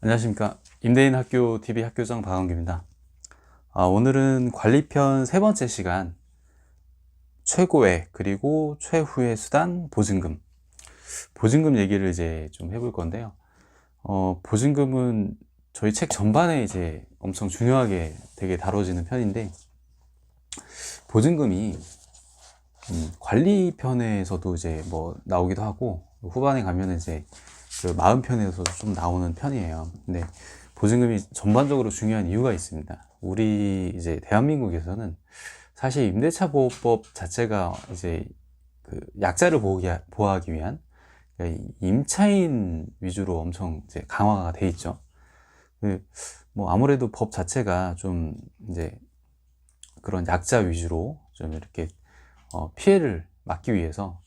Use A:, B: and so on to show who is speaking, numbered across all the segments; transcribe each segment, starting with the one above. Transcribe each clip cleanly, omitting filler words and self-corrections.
A: 안녕하십니까. 임대인 학교 TV 학교장 박원규입니다. 오늘은 관리편 세 번째 시간, 최고의 그리고 최후의 수단 보증금. 보증금 얘기를 이제 좀 해볼 건데요. 보증금은 저희 책 전반에 이제 엄청 중요하게 되게 다뤄지는 편인데, 보증금이 관리편에서도 이제 뭐 나오기도 하고, 후반에 가면 이제 그 마음편에서도 좀 나오는 편이에요. 근데 보증금이 전반적으로 중요한 이유가 있습니다. 우리 이제 대한민국에서는 사실 임대차 보호법 자체가 이제 그 약자를 보호하기 위한, 그러니까 임차인 위주로 엄청 이제 강화가 돼 있죠. 뭐 아무래도 법 자체가 좀 이제 그런 약자 위주로 좀 이렇게 피해를 막기 위해서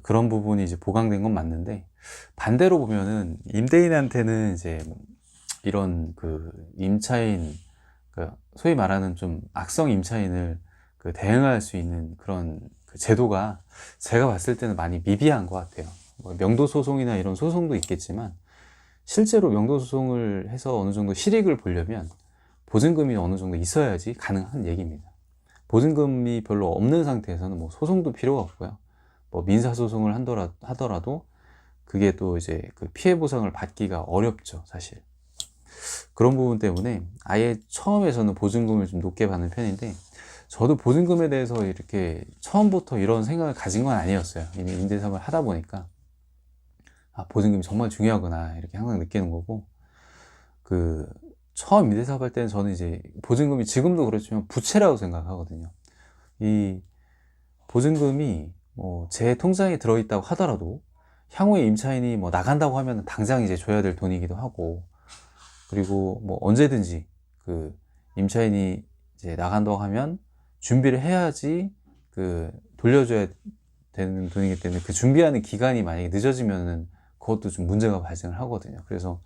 A: 그런 부분이 이제 보강된 건 맞는데, 반대로 보면은 임대인한테는 이제 이런 임차인, 소위 말하는 좀 악성 임차인을 대응할 수 있는 그런 제도가 제가 봤을 때는 많이 미비한 것 같아요. 뭐 명도소송이나 이런 소송도 있겠지만, 실제로 명도소송을 해서 어느 정도 실익을 보려면 보증금이 어느 정도 있어야지 가능한 얘기입니다. 보증금이 별로 없는 상태에서는 뭐 소송도 필요가 없고요. 뭐 민사소송을 하더라도 그게 또 이제 피해 보상을 받기가 어렵죠, 사실. 그런 부분 때문에 아예 처음에서는 보증금을 좀 높게 받는 편인데, 저도 보증금에 대해서 이렇게 처음부터 이런 생각을 가진 건 아니었어요. 이미 임대사업을 하다 보니까 보증금이 정말 중요하구나 이렇게 항상 느끼는 거고, 처음 임대사업 할 때는 저는 이제 보증금이 지금도 그렇지만 부채라고 생각하거든요. 이 보증금이 뭐 제 통장에 들어있다고 하더라도 향후에 임차인이 뭐 나간다고 하면 당장 이제 줘야 될 돈이기도 하고, 그리고 뭐 언제든지 임차인이 이제 나간다고 하면 준비를 해야지 돌려줘야 되는 돈이기 때문에, 준비하는 기간이 만약에 늦어지면은 그것도 좀 문제가 발생을 하거든요. 그래서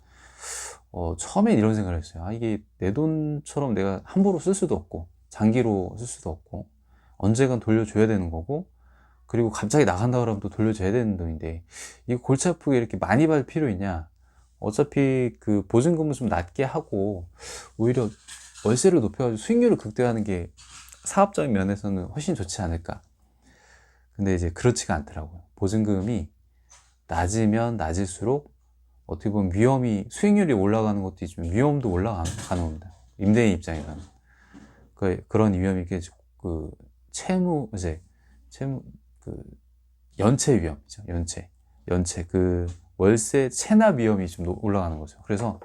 A: 처음엔 이런 생각을 했어요. 이게 내 돈처럼 내가 함부로 쓸 수도 없고 장기로 쓸 수도 없고 언젠간 돌려줘야 되는 거고, 그리고 갑자기 나간다 그러면 또 돌려줘야 되는 돈인데 이거 골치 아프게 이렇게 많이 받을 필요 있냐. 어차피 보증금을 좀 낮게 하고 오히려 월세를 높여가지고 수익률을 극대화하는 게 사업적인 면에서는 훨씬 좋지 않을까. 근데 이제 그렇지가 않더라고요. 보증금이 낮으면 낮을수록 어떻게 보면 수익률이 올라가는 것도 있지만 위험도 올라가는 겁니다. 임대인 입장에서는. 그런 위험이 채무, 연체 위험이죠. 연체. 월세 체납 위험이 좀 올라가는 거죠. 그래서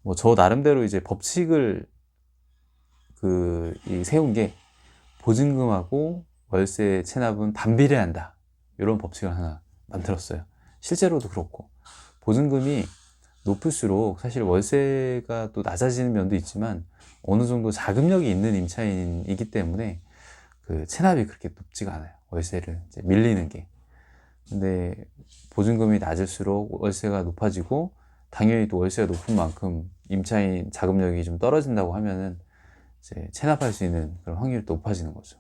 A: 뭐 저 나름대로 이제 법칙을 세운 게, 보증금하고 월세 체납은 반비례한다, 이런 법칙을 하나 만들었어요. 실제로도 그렇고, 보증금이 높을수록 사실 월세가 또 낮아지는 면도 있지만 어느 정도 자금력이 있는 임차인이기 때문에 체납이 그렇게 높지가 않아요. 월세를 이제 밀리는 게. 근데 보증금이 낮을수록 월세가 높아지고, 당연히 또 월세가 높은 만큼 임차인 자금력이 좀 떨어진다고 하면은 이제 체납할 수 있는 그런 확률이 높아지는 거죠.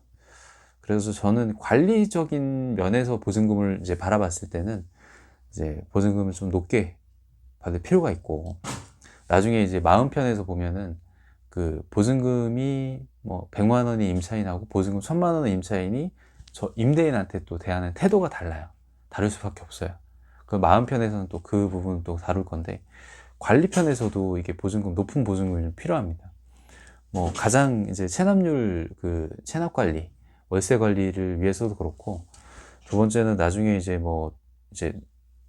A: 그래서 저는 관리적인 면에서 보증금을 이제 바라봤을 때는 이제 보증금을 좀 높게 받을 필요가 있고, 나중에 이제 마음편에서 보면은 보증금이 뭐 100만 원이 임차인하고 보증금 1000만 원의 임차인이 저 임대인한테 또 대하는 태도가 달라요. 다를 수밖에 없어요. 마음편에서는 또 그 부분 또 다룰 건데, 관리편에서도 이게 높은 보증금이 좀 필요합니다. 뭐 가장 이제 체납 관리, 월세 관리를 위해서도 그렇고, 두 번째는 나중에 이제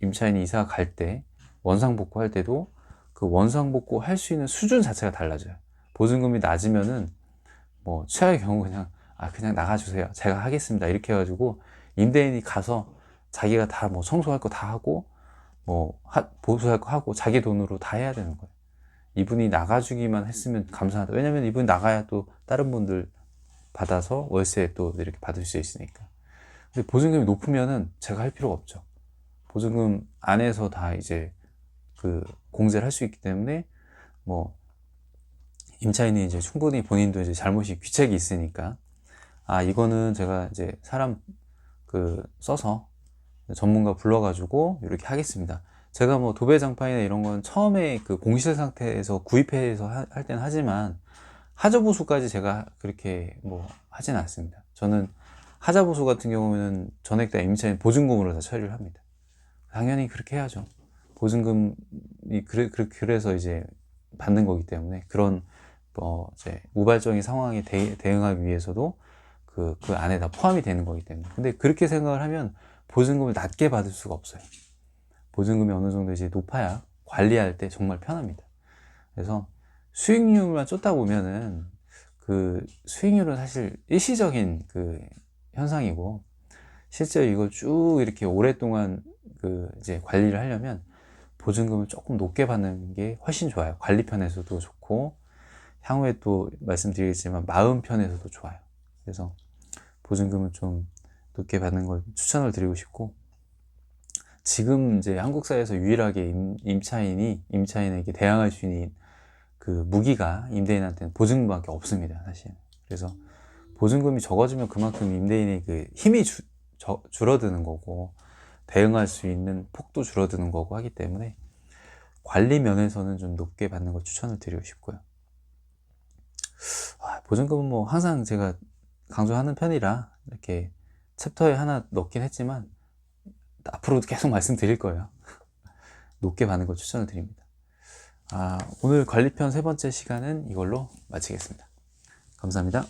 A: 임차인이 이사 갈 때 원상복구 할 때도 원상복구 할 수 있는 수준 자체가 달라져요. 보증금이 낮으면은 뭐 최악의 경우 그냥 나가주세요, 제가 하겠습니다, 이렇게 해가지고 임대인이 가서 자기가 다 뭐 청소할 거 다 하고 뭐 보수할 거 하고 자기 돈으로 다 해야 되는 거예요. 이분이 나가주기만 했으면 감사하다. 왜냐면 이분이 나가야 또 다른 분들 받아서 월세 또 이렇게 받을 수 있으니까. 근데 보증금이 높으면은 제가 할 필요가 없죠. 보증금 안에서 다 이제 공제를 할 수 있기 때문에, 뭐 임차인이 이제 충분히 본인도 이제 귀책이 있으니까, 이거는 제가 이제 사람 써서 전문가 불러가지고 이렇게 하겠습니다, 제가 뭐 도배장판이나 이런 건 처음에 그 공실 상태에서 구입해서 할 때는 하지만 하자보수까지 제가 그렇게 뭐 하진 않습니다. 저는 하자보수 같은 경우는 전액 다 임차인 보증금으로 다 처리를 합니다. 당연히 그렇게 해야죠. 보증금이 그래서 이제 받는 거기 때문에 그런 이제 우발적인 상황에 대응하기 위해서도 그 안에 다 포함이 되는 거기 때문에. 근데 그렇게 생각을 하면 보증금을 낮게 받을 수가 없어요. 보증금이 어느 정도 이제 높아야 관리할 때 정말 편합니다. 그래서 수익률만 쫓다 보면은 그 수익률은 사실 일시적인 그 현상이고, 실제로 이걸 쭉 이렇게 오랫동안 그 이제 관리를 하려면 보증금을 조금 높게 받는 게 훨씬 좋아요. 관리 편에서도 좋고, 향후에 또 말씀드리겠지만 마음 편에서도 좋아요. 그래서 보증금을 좀 높게 받는 걸 추천을 드리고 싶고, 지금 이제 한국 사회에서 유일하게 임차인에게 대항할 수 있는 그 무기가 임대인한테는 보증금밖에 없습니다, 사실. 그래서 보증금이 적어지면 그만큼 임대인의 그 힘이 줄어드는 거고, 대응할 수 있는 폭도 줄어드는 거고 하기 때문에 관리 면에서는 좀 높게 받는 걸 추천을 드리고 싶고요. 보증금은 뭐 항상 제가 강조하는 편이라 이렇게 챕터에 하나 넣긴 했지만 앞으로도 계속 말씀드릴 거예요. 높게 받는 걸 추천을 드립니다. 오늘 관리편 세 번째 시간은 이걸로 마치겠습니다. 감사합니다.